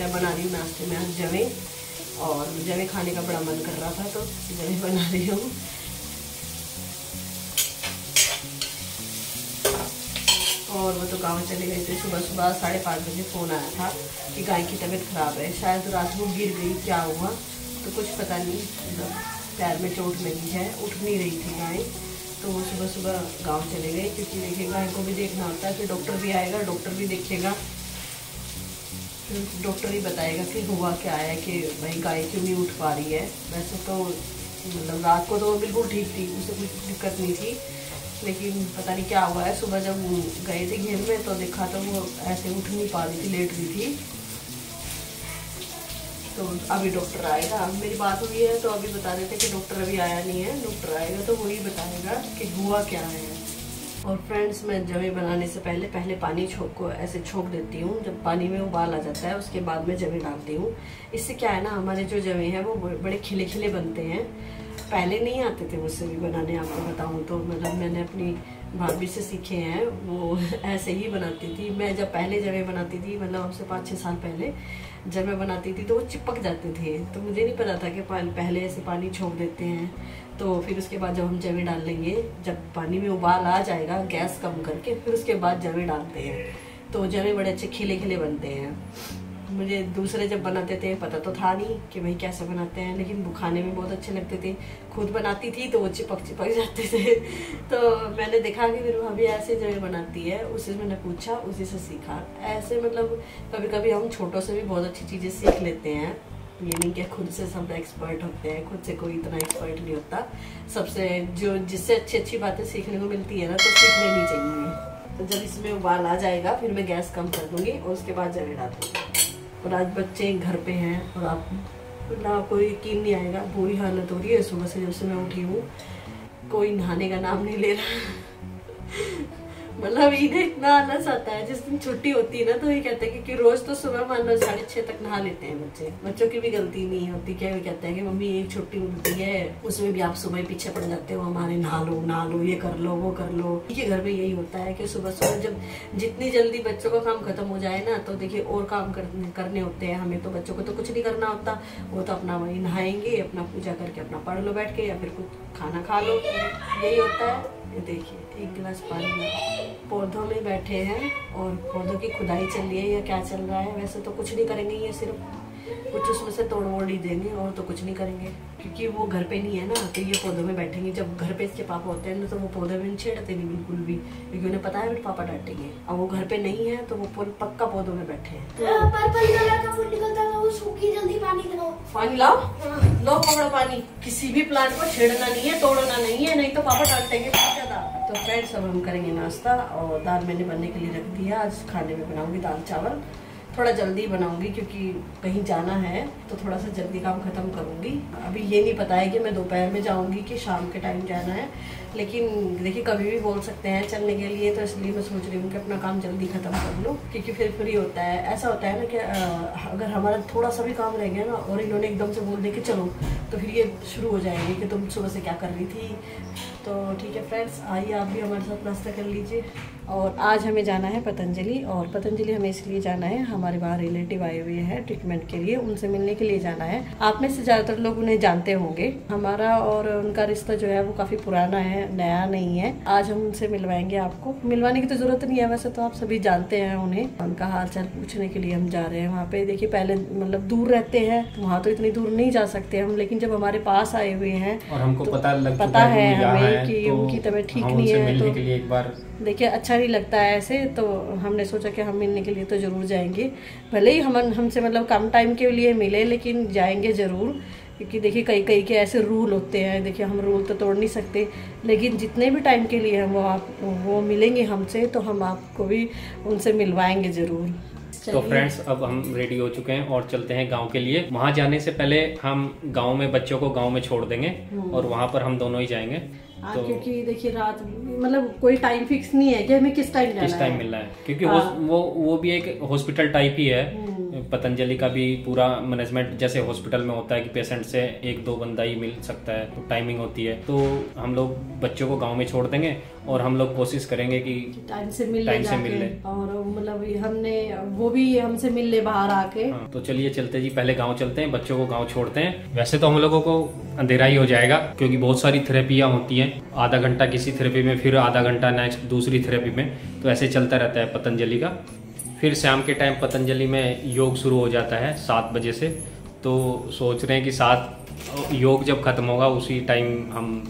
मैं बना रही हूँ नाश्ते में आज जवे, और जवे खाने का बड़ा मन कर रहा था तो जवे बना रही हूँ। और वो तो गांव चले गए थे। सुबह सुबह 5:30 बजे फ़ोन आया था कि गाय की तबीयत ख़राब है, शायद रात को गिर गई, क्या हुआ तो कुछ पता नहीं, पैर में चोट लगी है, उठ नहीं रही थी गाय। तो वो सुबह सुबह गांव चले गए, क्योंकि देखिए गाय को भी देखना होता है, फिर डॉक्टर भी आएगा, डॉक्टर भी देखेगा, फिर डॉक्टर ही बताएगा कि हुआ क्या है, कि भाई गाय क्यों नहीं उठ पा रही है। वैसे तो मतलब रात को तो बिल्कुल ठीक थी, उसे कुछ दिक्कत नहीं थी, लेकिन पता नहीं क्या हुआ है। सुबह जब गए थे घेर में तो देखा तो वो ऐसे उठ नहीं पा रही थी, लेट रही थी। तो अभी डॉक्टर आएगा, अब मेरी बात हुई है तो अभी बता देते कि डॉक्टर अभी आया नहीं है, डॉक्टर आएगा तो वही बताएगा कि हुआ क्या है। और फ्रेंड्स, मैं जवे बनाने से पहले पानी को ऐसे छोंक देती हूँ। जब पानी में उबाल आ जाता है उसके बाद में जवे डालती हूँ। इससे क्या है ना, हमारे जो जवे हैं वो बड़े खिले खिले बनते हैं। पहले नहीं आते थे मुझसे भी बनाने, आपको बताऊँ तो मतलब मैंने अपनी भाभी से सीखे हैं, वो ऐसे ही बनाती थी। मैं जब पहले जवे बनाती थी, मतलब हमसे 5-6 साल पहले जब मैं बनाती थी तो वो चिपक जाते थे। तो मुझे नहीं पता था कि पहले ऐसे पानी छोड़ देते हैं, तो फिर उसके बाद जब हम जवे डाल लेंगे, जब पानी में उबाल आ जाएगा गैस कम करके, फिर उसके बाद जवे डालते हैं तो जवे बड़े अच्छे खिले खिले बनते हैं। मुझे दूसरे जब बनाते थे पता तो था नहीं कि भाई कैसे बनाते हैं, लेकिन वो खाने में बहुत अच्छे लगते थे। खुद बनाती थी तो वो चिपक जाते थे। तो मैंने देखा कि मेरी भाभी ऐसे जवे बनाती है, उसी से मैंने पूछा, उसी से सीखा। ऐसे मतलब कभी कभी हम छोटों से भी बहुत अच्छी चीज़ें सीख लेते हैं। ये नहीं कि खुद से सब एक्सपर्ट होते हैं, खुद से कोई इतना एक्सपर्ट नहीं होता। सबसे जिससे अच्छी अच्छी बातें सीखने को मिलती है ना, तो सीख लेनी चाहिए। तो जब इसमें उबाल आ जाएगा फिर मैं गैस कम कर दूंगी और उसके बाद जवे डाल दूंगी। और आज बच्चे घर पे हैं और आप ना, कोई यकीन नहीं आएगा, बुरी हालत हो रही है सुबह से। जब से मैं उठी हूँ कोई नहाने का नाम नहीं ले रहा। मतलब इन्हें इतना आलस आता है। जिस दिन छुट्टी होती है ना तो ये कहते हैं कि रोज तो सुबह मान लो 6:30 तक नहा लेते हैं बच्चे। बच्चों की भी गलती नहीं होती, क्या वो कहते हैं कि मम्मी एक छुट्टी मिलती है उसमें भी आप सुबह पीछे पड़ जाते हो हमारे, नहा लो, ये कर लो, वो कर लो। ये घर में यही होता है कि सुबह सुबह जब जितनी जल्दी बच्चों का काम खत्म हो जाए ना, तो देखिए और काम करने होते हैं हमें। तो बच्चों को तो कुछ नहीं करना होता, वो तो अपना वही नहाएंगे, अपना पूजा करके अपना पढ़ लो बैठ के, या फिर कुछ खाना खा लो, यही होता है। ये देखिए 1 गिलास पानी। पौधों में बैठे हैं और पौधों की खुदाई चल रही है या क्या चल रहा है। वैसे तो कुछ नहीं करेंगे, ये सिर्फ कुछ उसमें से तोड़ वोड़ ही देंगे और तो कुछ नहीं करेंगे, क्योंकि वो घर पे नहीं है ना, तो ये पौधों में बैठेंगे। जब घर पे इसके पापा होते हैं ना तो वो पौधे में छेड़ते नहीं बिल्कुल भी, क्योंकि उन्हें पता है मेरे पापा डांटेंगे। अब वो घर पे नहीं है तो वो पक्का पौधों में बैठे हैं। पर्पल कलर का फूल निकलता है, वो सूखी, जल्दी पानी लगाओ। पानी लाओ, लो पकड़ो पानी। किसी भी प्लांट को छेड़ना नहीं है, तोड़ना नहीं है, नहीं तो पापा डांटेंगे ज्यादा। तो फ्रेंड्स, अब हम करेंगे नाश्ता। और दाल मैंने बनने के लिए रख दिया। आज खाने में बनाऊंगी दाल चावल। थोड़ा जल्दी बनाऊंगी क्योंकि कहीं जाना है तो थोड़ा सा जल्दी काम खत्म करूंगी। अभी ये नहीं पता है कि मैं दोपहर में जाऊंगी कि शाम के टाइम जाना है, लेकिन देखिए कभी भी बोल सकते हैं चलने के लिए। तो इसलिए मैं सोच रही हूँ कि अपना काम जल्दी खत्म कर लूँ, क्योंकि फिर फ्री होता है। ऐसा होता है ना कि अगर हमारा थोड़ा सा भी काम रह गया ना और इन्होंने एकदम से बोल दे कि चलो, तो फिर ये शुरू हो जाएंगे कि तुम सुबह से क्या कर रही थी। तो ठीक है फ्रेंड्स, आइए आप भी हमारे साथ नाश्ता कर लीजिए। और आज हमें जाना है पतंजलि, और पतंजलि हमें इसलिए जाना है, हमारे वहाँ रिलेटिव आए हुए हैं ट्रीटमेंट के लिए, उनसे मिलने के लिए जाना है। आप में से ज़्यादातर लोग उन्हें जानते होंगे। हमारा और उनका रिश्ता जो है वो काफ़ी पुराना है, नया नहीं है। आज हम उनसे मिलवाएंगे। आपको मिलवाने की तो ज़रूरत नहीं है, वैसे तो आप सभी जानते हैं उन्हें। उनका हाल चाल पूछने के लिए हम जा रहे हैं वहाँ पे। देखिए पहले मतलब दूर रहते हैं, वहाँ तो इतनी दूर नहीं जा सकते हम, लेकिन जब हमारे पास आए हुए हैं और हमको तो पता है हमें कि तो उनकी तबीयत ठीक नहीं है, तो के लिए एक बार देखिए अच्छा नहीं लगता है ऐसे। तो हमने सोचा कि हम मिलने के लिए तो ज़रूर जाएंगे, भले ही हमसे मतलब कम टाइम के लिए मिले, लेकिन जाएंगे ज़रूर। क्योंकि देखिए कई के ऐसे रूल होते हैं, देखिए हम रूल तो तोड़ नहीं सकते, लेकिन जितने भी टाइम के लिए हम वो मिलेंगे हमसे, तो हम आपको भी उनसे मिलवाएंगे ज़रूर। तो फ्रेंड्स, अब हम रेडी हो चुके हैं और चलते हैं गांव के लिए। वहां जाने से पहले हम गांव में बच्चों को गांव में छोड़ देंगे और वहां पर हम दोनों ही जाएंगे। तो क्योंकि देखिए रात मतलब कोई टाइम फिक्स नहीं है कि हमें किस टाइम जाना है, किस टाइम मिलना है, क्योंकि वो भी एक हॉस्पिटल टाइप ही है। पतंजलि का भी पूरा मैनेजमेंट जैसे हॉस्पिटल में होता है कि पेशेंट से 1-2 बंदा ही मिल सकता है, तो टाइमिंग होती है। तो हम लोग बच्चों को गांव में छोड़ देंगे और हम लोग कोशिश करेंगे कि टाइम से मिल ले और मतलब हमने वो भी हमसे मिल ले बाहर आके। हाँ, तो चलिए चलते जी, पहले गांव चलते हैं, बच्चों को गांव छोड़ते हैं। वैसे तो हम लोगों को अंधेरा ही हो जाएगा क्योंकि बहुत सारी थेरेपियां होती हैं, आधा घंटा किसी थेरेपी में, फिर आधा घंटा नेक्स्ट दूसरी थेरेपी में, तो ऐसे चलता रहता है पतंजलि का। फिर शाम के टाइम पतंजलि में योग शुरू हो जाता है 7 बजे से, तो सोच रहे हैं कि 7 योग जब खत्म होगा उसी टाइम हम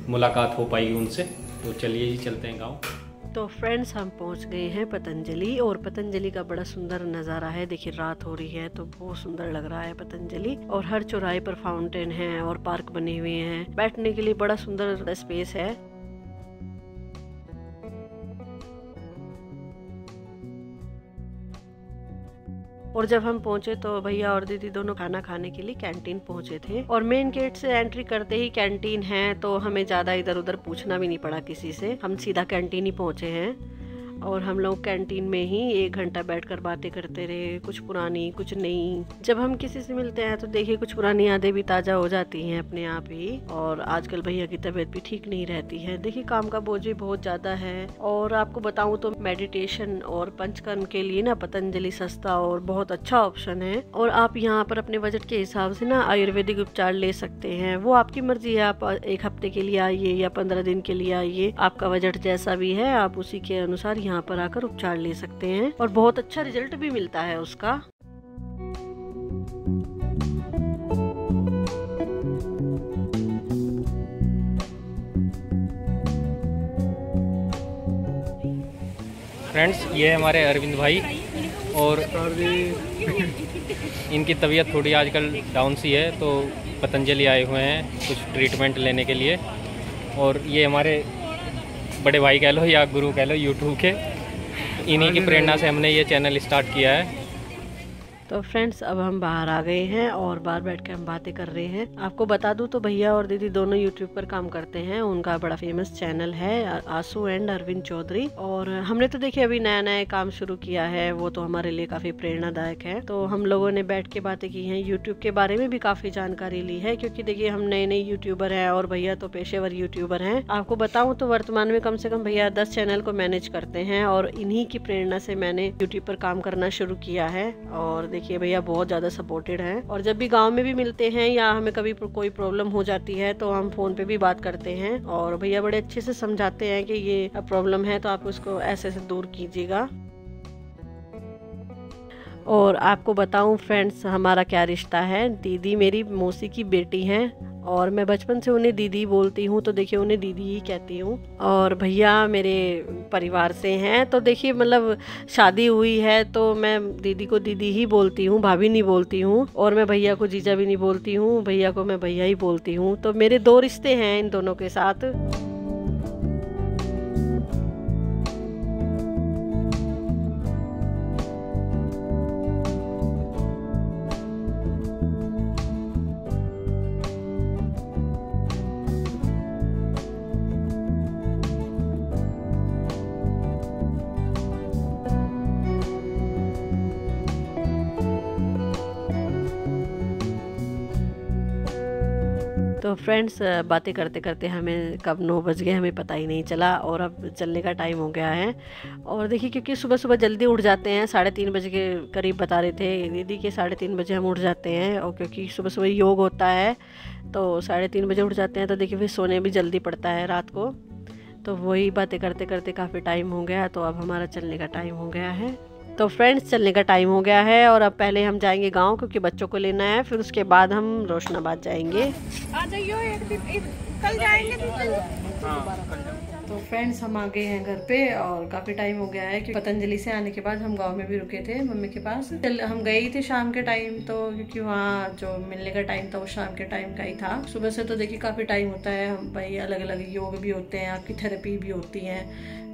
मुलाकात हो पाएगी उनसे। तो चलिए जी चलते हैं गाँव। तो फ्रेंड्स हम पहुंच गए हैं पतंजलि, और पतंजलि का बड़ा सुंदर नज़ारा है। देखिए रात हो रही है तो बहुत सुंदर लग रहा है पतंजलि, और हर चौराहे पर फाउंटेन है और पार्क बने हुए हैं, बैठने के लिए बड़ा सुंदर स्पेस है। और जब हम पहुंचे तो भैया और दीदी दोनों खाना खाने के लिए कैंटीन पहुंचे थे, और मेन गेट से एंट्री करते ही कैंटीन है, तो हमें ज्यादा इधर उधर पूछना भी नहीं पड़ा किसी से, हम सीधा कैंटीन ही पहुंचे हैं। और हम लोग कैंटीन में ही 1 घंटा बैठकर बातें करते रहे, कुछ पुरानी कुछ नई। जब हम किसी से मिलते हैं तो देखिए कुछ पुरानी यादें भी ताज़ा हो जाती हैं अपने आप ही। और आजकल भैया की तबीयत भी ठीक नहीं रहती है, देखिए काम का बोझ भी बहुत ज़्यादा है। और आपको बताऊं तो मेडिटेशन और पंचकर्म के लिए ना पतंजलि सस्ता और बहुत अच्छा ऑप्शन है। और आप यहाँ पर अपने बजट के हिसाब से ना आयुर्वेदिक उपचार ले सकते हैं, वो आपकी मर्जी है। आप 1 हफ्ते के लिए आइए या 15 दिन के लिए आइए, आपका बजट जैसा भी है आप उसी के अनुसार यहाँ पर आकर उपचार ले सकते हैं, और बहुत अच्छा रिजल्ट भी मिलता है उसका। फ्रेंड्स ये हमारे अरविंद भाई, और इनकी तबीयत थोड़ी आजकल डाउन सी है, तो पतंजलि आए हुए हैं कुछ ट्रीटमेंट लेने के लिए। और ये हमारे बड़े भाई कह लो या गुरु कह लो यूट्यूब के, इन्हीं की प्रेरणा से हमने ये चैनल स्टार्ट किया है। तो फ्रेंड्स अब हम बाहर आ गए हैं और बाहर बैठ के हम बातें कर रहे हैं। आपको बता दूं तो भैया और दीदी दोनों यूट्यूब पर काम करते हैं, उनका बड़ा फेमस चैनल है आसू एंड अरविंद चौधरी। और हमने तो देखिए अभी नया नया काम शुरू किया है, वो तो हमारे लिए काफी प्रेरणादायक है। तो हम लोगों ने बैठ के बातें की हैं, यूट्यूब के बारे में भी काफी जानकारी ली है, क्योंकि देखिए हम नए नए यूट्यूबर हैं और भैया तो पेशेवर यूट्यूबर हैं। आपको बताऊं तो वर्तमान में कम से कम भैया 10 चैनल को मैनेज करते हैं, और इन्हीं की प्रेरणा से मैंने यूट्यूब पर काम करना शुरू किया है। और देखिए भैया बहुत ज्यादा सपोर्टेड हैं, और जब भी गांव में भी मिलते हैं या हमें कभी कोई प्रॉब्लम हो जाती है तो हम फोन पे भी बात करते हैं, और भैया बड़े अच्छे से समझाते हैं कि ये प्रॉब्लम है तो आप उसको ऐसे से दूर कीजिएगा। और आपको बताऊं फ्रेंड्स हमारा क्या रिश्ता है, दीदी मेरी मौसी की बेटी हैं, और मैं बचपन से उन्हें दीदी बोलती हूँ, तो देखिए उन्हें दीदी ही कहती हूँ। और भैया मेरे परिवार से हैं, तो देखिए मतलब शादी हुई है तो मैं दीदी को दीदी ही बोलती हूँ, भाभी नहीं बोलती हूँ। और मैं भैया को जीजा भी नहीं बोलती हूँ, भैया को मैं भैया ही बोलती हूँ। तो मेरे 2 रिश्ते हैं इन दोनों के साथ। तो फ्रेंड्स बातें करते करते हमें कब 9 बज गए हमें पता ही नहीं चला, और अब चलने का टाइम हो गया है। और देखिए क्योंकि सुबह सुबह जल्दी उठ जाते हैं, 3:30 बजे के करीब बता रहे थे दीदी के 3:30 बजे हम उठ जाते हैं, और क्योंकि सुबह सुबह योग होता है तो 3:30 बजे उठ जाते हैं, तो देखिए फिर सोने भी जल्दी पड़ता है रात को। तो वही बातें करते करते काफ़ी टाइम हो गया, तो अब हमारा चलने का टाइम हो गया है। तो फ्रेंड्स चलने का टाइम हो गया है, और अब पहले हम जाएंगे गांव क्योंकि बच्चों को लेना है, फिर उसके बाद हम रोशनाबाद जाएंगे। आ जाइयो, एक दिन कल जाएंगे। तो फ्रेंड्स हम आ गए हैं घर पे, और काफी टाइम हो गया है क्योंकि पतंजलि से आने के बाद हम गांव में भी रुके थे मम्मी के पास। हम गए ही थे शाम के टाइम, तो क्योंकि वहाँ जो मिलने का टाइम था वो शाम के टाइम का ही था। सुबह से तो देखिए काफी टाइम होता है, हम भाई अलग अलग योग भी होते हैं, आपकी थेरेपी भी होती है,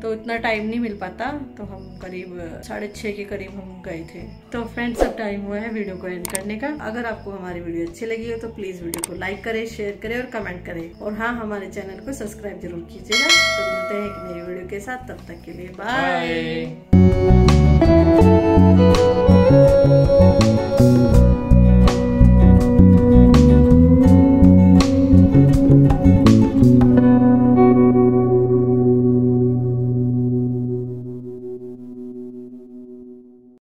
तो इतना टाइम नहीं मिल पाता। तो हम करीब 6:30 के करीब हम गए थे। तो फ्रेंड्स अब टाइम हुआ है वीडियो को एंड करने का। अगर आपको हमारी वीडियो अच्छी लगी हो तो प्लीज वीडियो को लाइक करें, शेयर करें और कमेंट करें, और हाँ हमारे चैनल को सब्सक्राइब जरूर कीजिएगा। तो मिलते हैं एक नई वीडियो के साथ, तब तक के लिए बाय।